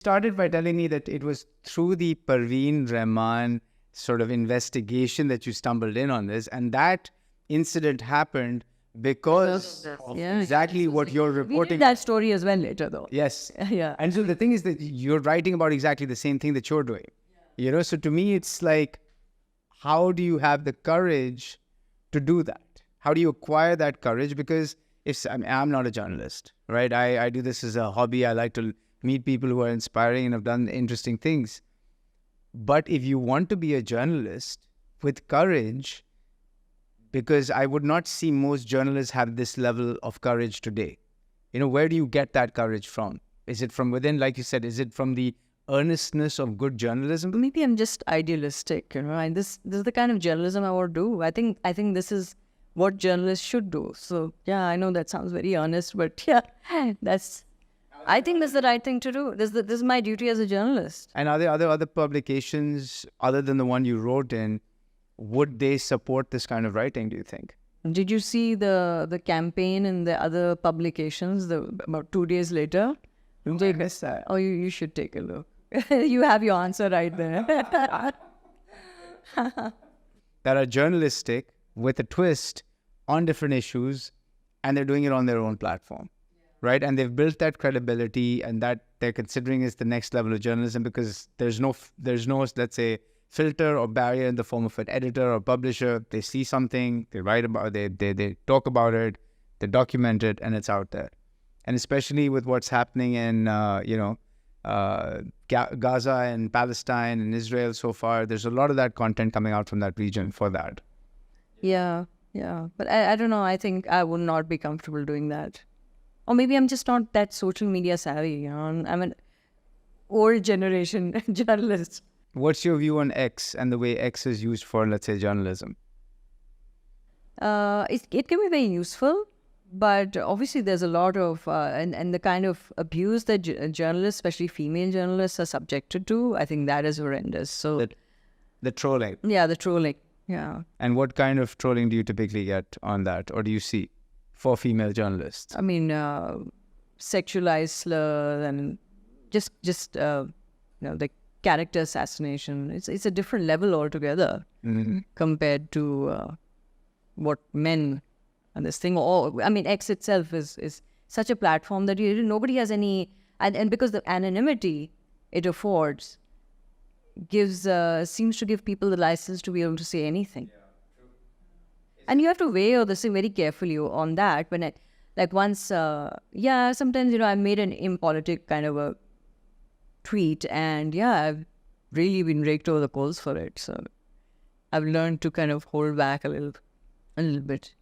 Started by telling me that it was through the Parveen Rahman sort of investigation that you stumbled in on this, and that incident happened because of exactly what you're We reporting. did that story as well later, though. Yes. Yeah. And so the thing is that you're writing about exactly the same thing that you're doing. So to me, it's like, how do you have the courage to do that? How do you acquire that courage? Because I'm not a journalist, right? I do this as a hobby. I like to meet people who are inspiring and have done interesting things. But if you want to be a journalist with courage, because I would not see most journalists have this level of courage today. Where do you get that courage from? Is it from within, like you said? Is it from the earnestness of good journalism? Maybe I'm just idealistic, and this is the kind of journalism I want to do. I think this is what journalists should do. So yeah, I know that sounds very honest, but yeah, I think that's the right thing to do. This is my duty as a journalist. And are there other publications other than the one you wrote in? Would they support this kind of writing, do you think? Did you see the campaign in the other publications about 2 days later? I missed that. Oh, you should take a look. You have your answer right there. That are journalistic with a twist on different issues, and they're doing it on their own platform, right? And they've built that credibility, and that they're considering is the next level of journalism, because there's no let's say, filter or barrier in the form of an editor or publisher. They see something, they write about it, they talk about it, they document it, and it's out there. And especially with what's happening in Gaza and Palestine and Israel so far, there's a lot of that content coming out from that region for that. Yeah. But I don't know. I think I would not be comfortable doing that. Or maybe I'm just not that social media savvy. I'm an old generation journalist. What's your view on X and the way X is used for, let's say, journalism? It can be very useful, but obviously there's a lot of and the kind of abuse that journalists, especially female journalists, are subjected to. I think that is horrendous. So the trolling. Yeah, the trolling. Yeah. And what kind of trolling do you typically get on that, or do you see for female journalists? I mean, sexualized slur and just the character assassination. It's a different level altogether compared to what men and this thing. X itself is such a platform that nobody has any, and because the anonymity it affords seems to give people the license to be able to say anything. Yeah, true. And you have to weigh all this thing very carefully on that. When sometimes I made an impolitic kind of a tweet, and I've really been raked over the coals for it. So I've learned to kind of hold back a little bit.